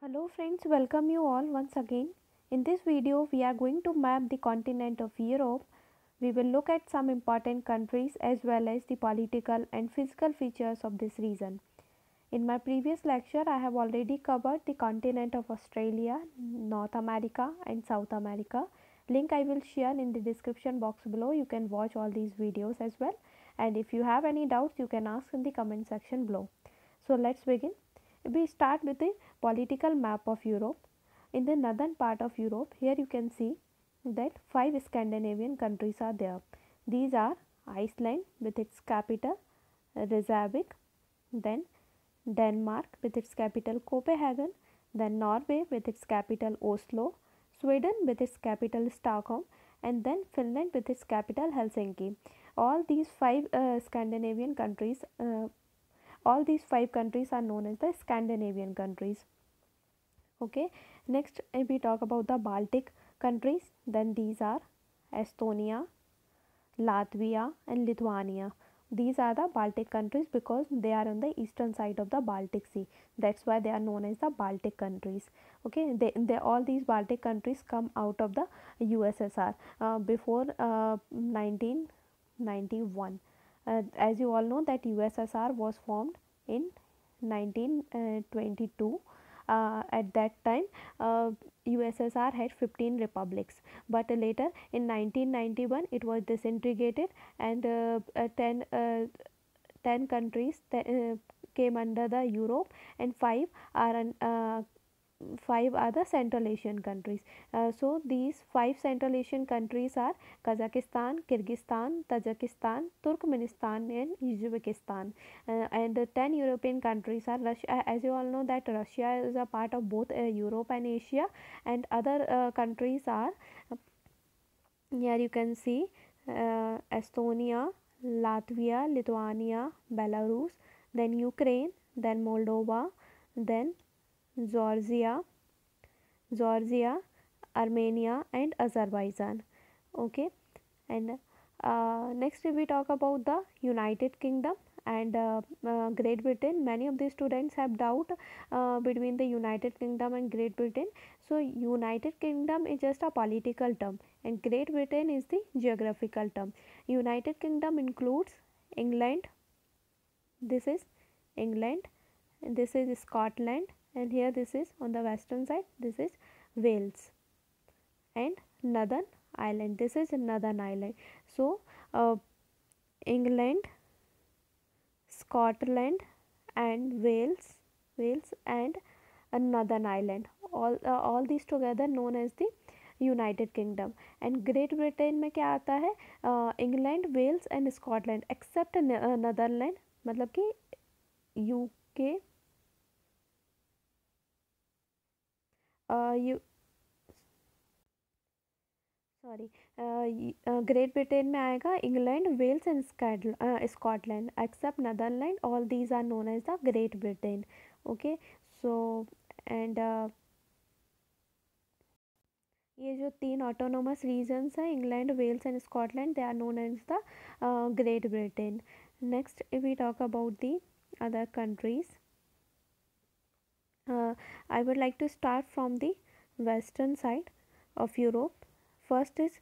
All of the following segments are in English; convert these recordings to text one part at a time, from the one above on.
Hello friends, welcome you all once again. In this video, we are going to map the continent of Europe. We will look at some important countries as well as the political and physical features of this region. In my previous lecture, I have already covered the continent of Australia, North America and South America. Link I will share in the description box below. You can watch all these videos as well. And if you have any doubts, you can ask in the comment section below. So let's begin. We start with the political map of Europe. In the northern part of Europe, here you can see that 5 Scandinavian countries are there. These are Iceland with its capital Reykjavik, then Denmark with its capital Copenhagen, then Norway with its capital Oslo, Sweden with its capital Stockholm, and then Finland with its capital Helsinki. All these five countries are known as the Scandinavian countries. Okay, next we talk about the Baltic countries. Then these are Estonia, Latvia and Lithuania. These are the Baltic countries because they are on the eastern side of the Baltic Sea. That's why they are known as the Baltic countries. Okay, they all these Baltic countries come out of the USSR before 1991. As you all know that USSR was formed in 1922. At that time, USSR had 15 republics, but later in 1991 it was disintegrated, and 10 countries came under the Europe, and five are the Central Asian countries. So these 5 Central Asian countries are Kazakhstan, Kyrgyzstan, Tajikistan, Turkmenistan and Uzbekistan. And 10 European countries are Russia. As you all know that Russia is a part of both Europe and Asia, and other countries are, here you can see, Estonia, Latvia, Lithuania, Belarus, then Ukraine, then Moldova, then Georgia, Armenia and Azerbaijan. Okay, and next we talk about the United Kingdom and Great Britain. Many of the students have doubt between the United Kingdom and Great Britain. So United Kingdom is just a political term and Great Britain is the geographical term. United Kingdom includes England, this is England, and this is Scotland, and here this is on the western side, this is Wales and Northern Ireland, this is Northern Ireland. So England, Scotland and Wales and Northern Ireland, all these together known as the United Kingdom. And Great Britain में क्या आता है? England, Wales and Scotland except Netherland, मतलब कि UK, Great Britain में आएगा England, Wales and Scotland except Netherland. All these are known as the Great Britain. Okay, so and ये जो 3 ऑटोनोमस रीजन्स हैं, England, Wales and Scotland, they are known as the Great Britain. Next if we talk about the other countries, I would like to start from the western side of Europe. First is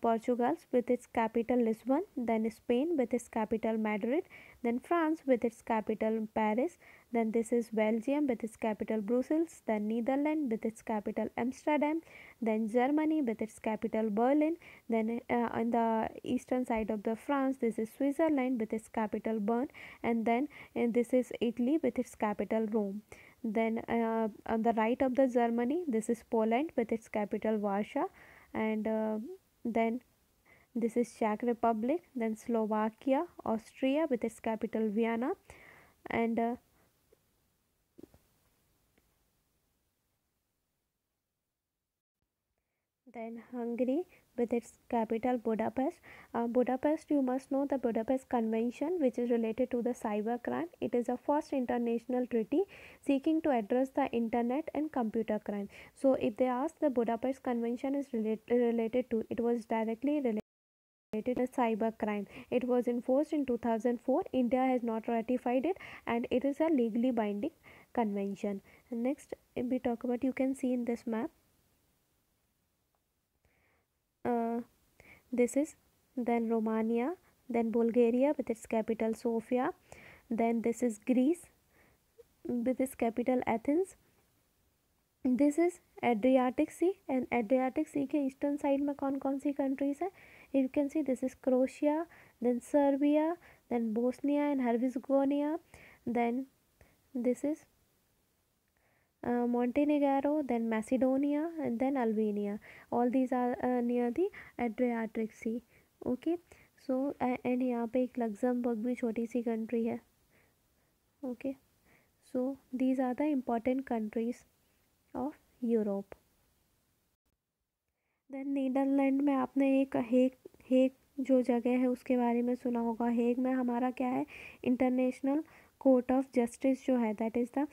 Portugal with its capital Lisbon, then Spain with its capital Madrid, then France with its capital Paris, then this is Belgium with its capital Brussels, then Netherlands with its capital Amsterdam, then Germany with its capital Berlin, then on the eastern side of the France this is Switzerland with its capital Bern, and then this is Italy with its capital Rome. Then on the right of the Germany this is Poland with its capital Warsaw, and then this is Czech Republic, then Slovakia, Austria with its capital Vienna, and then Hungary with its capital Budapest. Budapest, you must know the Budapest Convention, which is related to the cybercrime. It is the first international treaty seeking to address the internet and computer crime. So if they ask, the Budapest Convention is related to, it was directly related to cybercrime. It was enforced in 2004. India has not ratified it, and it is a legally binding convention. Next, if we talk about, you can see in this map, this is then Romania, then Bulgaria with its capital Sofia, then this is Greece with its capital Athens. This is Adriatic Sea and Adriatic Sea के eastern side में कौन कौन सी countries है, you can see this is Croatia, then Serbia, then Bosnia and Herzegovina, then this is Montenegro, then Macedonia, and then Albania. All these are near the Adriatic Sea. Okay, so and यहाँ पे एक Luxembourg भी छोटी सी country है. Okay, so these are the important countries of Europe. Then Netherland में आपने एक हेग जो जगह है उसके बारे में सुना होगा. हेग में हमारा क्या है, इंटरनेशनल कोर्ट ऑफ जस्टिस जो है, that is the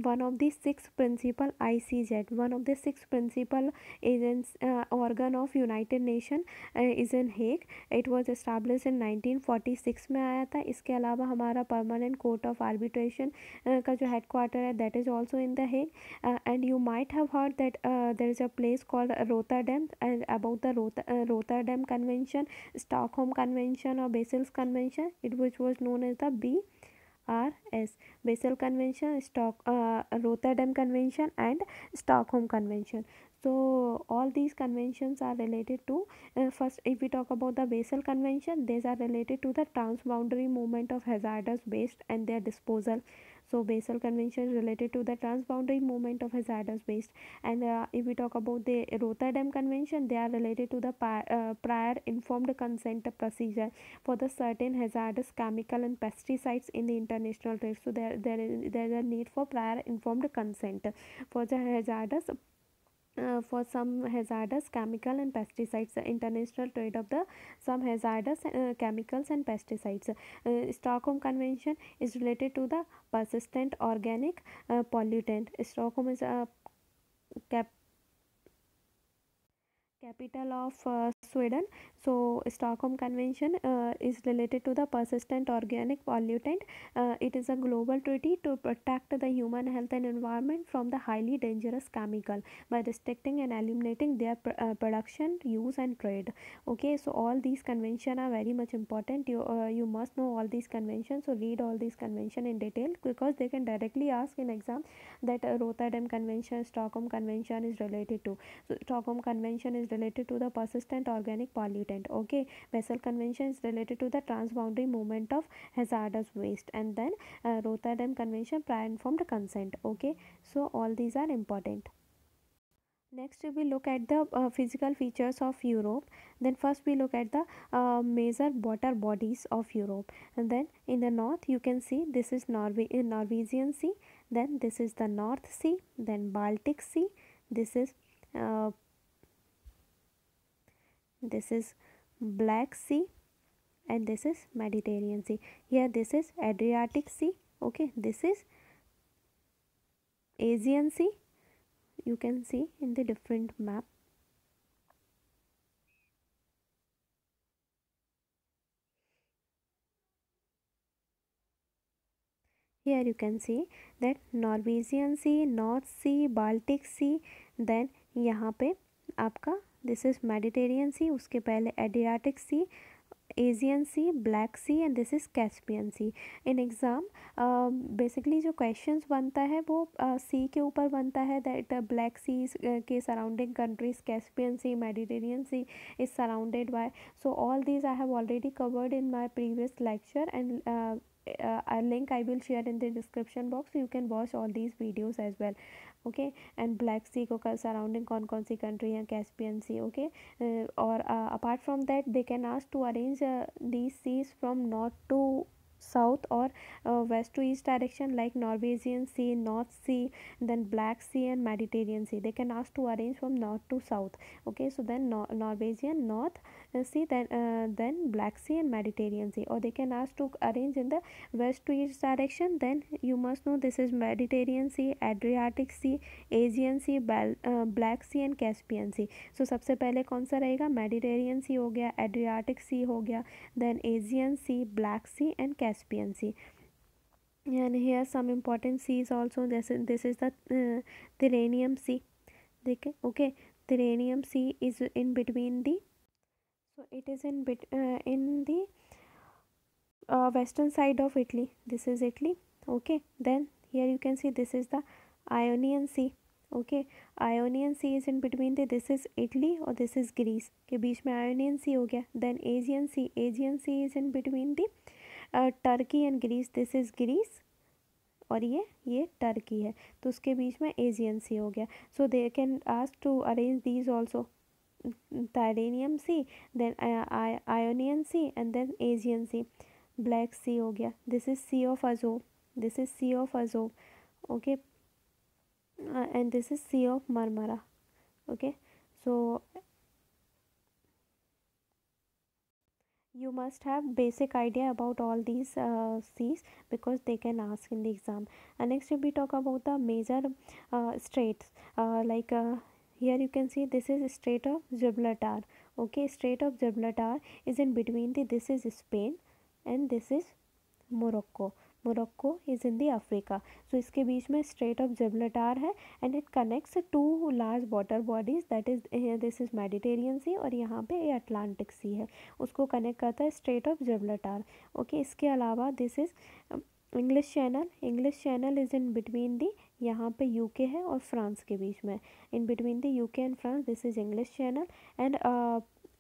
one of the 6 principal ICJ, one of the 6 principal agents organ of United Nation is in Hague. It was established in 1946 में आया था. इसके अलावा हमारा परमानेंट कोर्ट ऑफ आर्बिट्रेशन का जो हेडक्वार्टर है, that is also in the Hague. And you might have heard that there is a place called Rotterdam, and about the Rotterdam Convention, Stockholm Convention or Basel's Convention, which was known as the BRS, Basel Convention, Rotterdam Convention and Stockholm Convention. So all these conventions are related to first, if we talk about the Basel Convention, these are related to the transboundary movement of hazardous waste and their disposal. So Basel Convention is related to the transboundary movement of hazardous waste. And if we talk about the Rotterdam Convention, they are related to the prior informed consent procedure for the certain hazardous chemical and pesticides in the international trade. So there is a need for prior informed consent for the hazardous for some hazardous chemical and pesticides, the international trade of the some hazardous chemicals and pesticides. Stockholm Convention is related to the persistent organic pollutant. Stockholm is a capital of Sweden. So Stockholm Convention is related to the persistent organic pollutant. It is a global treaty to protect the human health and environment from the highly dangerous chemical by restricting and eliminating their production, use and trade. Okay, so all these conventions are very much important. You must know all these conventions, so read all these conventions in detail, because they can directly ask in exam that Rotterdam Convention, Stockholm Convention is related to. So Stockholm Convention is related to the persistent organic pollutant. Okay, Basel Convention is related to the transboundary movement of hazardous waste, and then Rotterdam Convention, prior informed consent. Okay, so all these are important. Next we will look at the physical features of Europe. Then first we look at the major water bodies of Europe, and then in the north you can see this is Norwegian Sea, then this is the North Sea, then Baltic Sea, this is Black Sea, and this is Mediterranean Sea. Here this is Adriatic Sea. Okay, this is Aegean Sea. You can see in the different map. Here you can see that Norwegian Sea, North Sea, Baltic Sea, then यहाँ पे आपका this is Mediterranean Sea, उसके पहले Adriatic Sea, Aegean Sea, Black Sea, and this is Caspian Sea. In exam basically जो questions बनता है वो sea के ऊपर बनता है, that Black Sea के surrounding countries, Caspian Sea, Mediterranean Sea is surrounded by. So all these I have already covered in my previous lecture, and a link I will share in the description box, so you can watch all these videos as well. Okay, and Black Sea को surrounding कौन कौन सी country है, Caspian Sea. Okay, or apart from that they can ask to arrange these seas from north to south or west to east direction, like Norwegian Sea, North Sea, then Black Sea and Mediterranean Sea. They can ask to arrange from north to south. Okay, so then Norwegian North Sea, then Black Sea and Mediterranean Sea, or they can ask to arrange in the west to east direction. Then you must know this is Mediterranean Sea, Adriatic Sea, Aegean Sea, Black Sea and Caspian Sea. So सबसे पहले कौन सा रहेगा, Mediterranean Sea हो गया, Adriatic Sea हो गया, then Aegean Sea, Black Sea and Caspian Sea. And here some important seas also. This is the Tyrrhenian Sea. Okay, Tyrrhenian Sea is in between the, so it is in the western side of Italy. This is Italy. Okay, then here you can see this is the Ionian Sea. Okay, Ionian Sea is in between the, this is Italy और this is Greece के बीच में Ionian Sea हो गया. Then Aegean Sea is in between the Turkey and Greece. This is Greece और ये Turkey है, तो उसके बीच में एजियन सी हो गया. So they can ask to arrange these also. Tyrrhenian Sea, then Ionian Sea, and then Aegean Sea. Black Sea हो गया. This is Sea of Azov. This is Sea of Azov. Okay, and this is Sea of Marmara. Okay, so you must have basic idea about all these seas because they can ask in the exam. And next we talk about the major straits, like here you can see this is Strait of Gibraltar. Okay, Strait of Gibraltar is in between the, this is Spain and this is Morocco. Morocco is in the Africa. So इसके बीच में Strait of Gibraltar है and it connects to large water bodies, that is this is Mediterranean Sea और यहाँ पे ये Atlantic सी है, उसको कनेक्ट करता है स्ट्रेट ऑफ जिब्राल्टर. ओके, इसके अलावा this is English Channel. English Channel is in between the, यहाँ पे यूके है और फ्रांस के बीच में, in between the UK and France, this is English Channel. And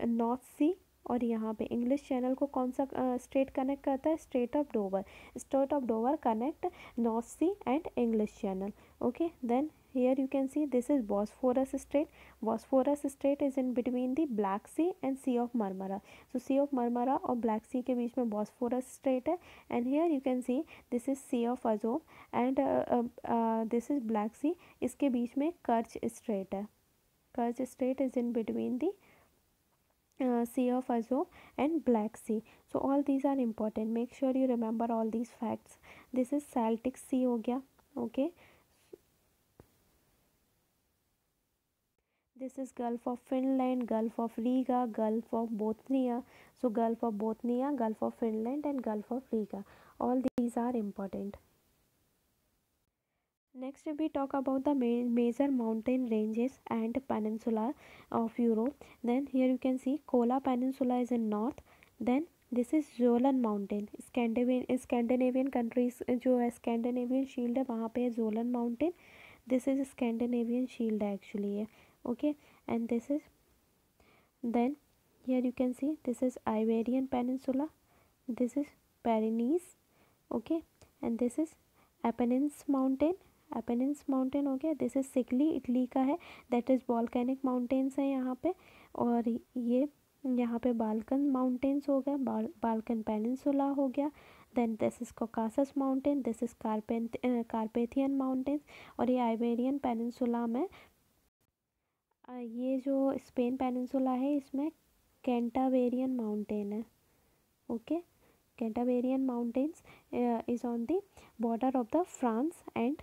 North Sea, और यहाँ पे इंग्लिश चैनल को कौन सा स्टेट कनेक्ट करता है, strait of Dover. Strait of Dover connect North Sea and English Channel. Okay, then here you can see this is Bosphorus Strait. Bosphorus Strait is in between the Black Sea and Sea of Marmara. So Sea of Marmara और Black Sea के बीच में Bosphorus Strait है. And here you can see this is Sea of Azov and this is Black Sea. इसके बीच में Kerch Strait है. Kerch Strait is in between the Sea of Azov and Black Sea. So all these are important. Make sure you remember all these facts. This is Celtic Sea हो गया. Okay. This is Gulf of Finland, Gulf of Riga, Gulf of Bothnia. So Gulf of Bothnia, Gulf of Finland and Gulf of Riga. All these are important. Next we talk about the major mountain ranges and peninsula of Europe. Then here you can see Kola Peninsula is in north. Then this is Zolan Mountain. Scandinavian countries जो है Scandinavian Shield है वहाँ पे है Zolan Mountain. This is Scandinavian Shield actually है. Okay, and this is, then here you can see this is Iberian Peninsula. This is Pyrenees. Okay, and this is Apennines Mountain. Apennines Mountain हो गया. This is सिकली Italy का है, that is volcanic mountains है यहाँ पे. और ये यहाँ पे बाल्कन माउंटेन्स हो गया, बाल्कन पेनिनसुला हो गया. Then this is Caucasus Mountain, this is Carpathian Mountains. और ये आइबेरियन पेनिनसुला में ये जो स्पेन पेनिनसुला है इसमें कैंटावेरियन माउंटेन है. Okay, Cantabrian Mountains is on the border of the France and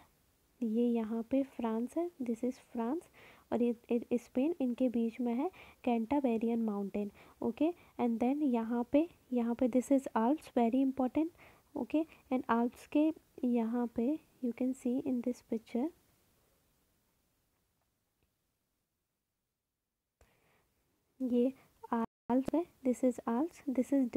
ये यहाँ पे फ्रांस है, दिस इज़ फ्रांस और ये स्पेन, इनके बीच में है Cantabrian Mountain. Okay, and then यहाँ पे this is Alps, very important. Okay, and Alps के यहाँ पे you can see in this picture ये आल्प्स है, this is Alps, this is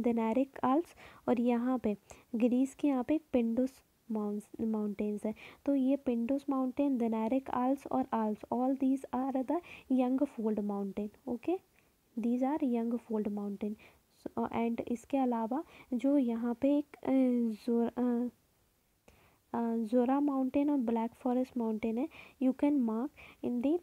Dinaric Alps. और यहाँ पे ग्रीस के यहाँ पे पिंडुस माउंटेन्स है. तो ये पिंडुस माउंटेन, डेनेरिक आल्प्स और Alps, all these are the young fold mountain. Okay, these are young fold mountain. And इसके अलावा जो यहाँ पे एक जोरा माउंटेन और ब्लैक फॉरेस्ट माउंटेन है, you can mark in the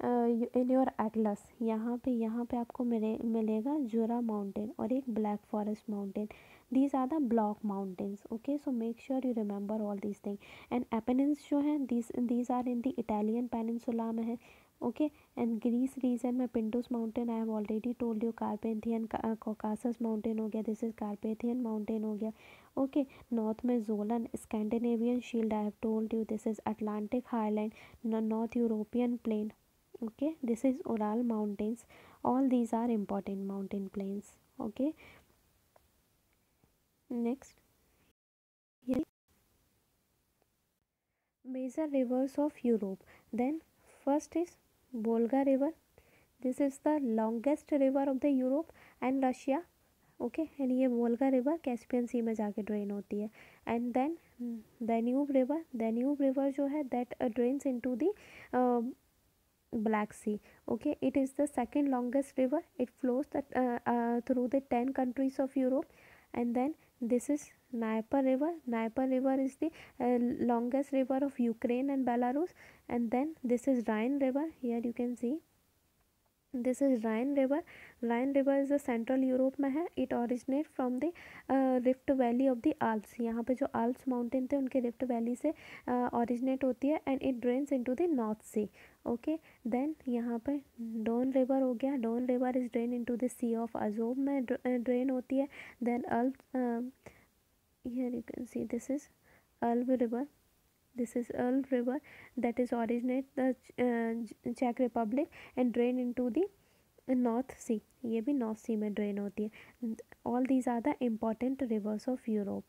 in your atlas. यहाँ पे आपको मिलेगा जोरा माउंटेन और एक Black Forest mountain. These are the block mountains. Okay, so make sure you remember all these thing. And Apennines जो हैं these are in the Italian Peninsula में है. ओके, एंड ग्रीस रीजन में Pindus Mountain I have already told you, Carpathian Caucasus Mountain हो गया, this is Carpathian Mountain हो गया. Okay, north में जोलन, Scandinavian Shield I have told you, this is Atlantic Highland, North European Plain. Okay, this is Ural mountains. All these are important mountain plains. Okay, next, yeah. Major rivers of Europe. Then first is Volga river. This is the longest river of the Europe and Russia. Okay and ये Volga river Caspian सी में जाके drain होती है. And then दैन्यूब river जो है that drains into the Black Sea. Okay, it is the second longest river. It flows through the 10 countries of Europe. And then this is Dnieper river. Dnieper river is the longest river of Ukraine and Belarus. And then this is Rhine river. Here you can see this is Rhine river. Rhine river is the central Europe में है. It originate from the rift valley of the Alps. यहाँ पे जो Alps mountain थे उनके rift valley से originate होती है and it drains into the North Sea. Okay, then यहाँ पे Don river हो गया. Don river is drain into the Sea of Azov में drain होती है. Then here you can see this is Elbe river. This is Elbe river that is originate the Czech Republic and drain into the North Sea. ये भी North Sea में drain होती है. All these are the important rivers of Europe.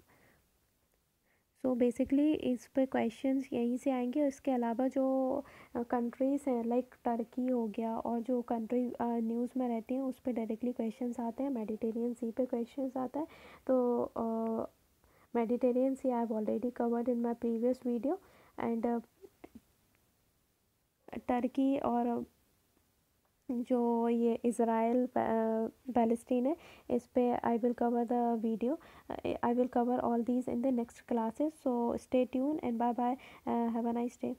So basically इस पे questions यहीं से आएंगे. इसके अलावा जो countries हैं like टर्की हो गया और जो country न्यूज़ में रहती हैं उस पे डायरेक्टली questions आते हैं. मेडिटेरियन सी पे questions आता है. तो Mediterranean Sea I have already covered in my previous video, and Turkey और जो ये इज़राइल पैलेस्टीन है इस पे I will cover the video. I will cover all these in the next classes. So stay tune and bye bye. Have a nice day.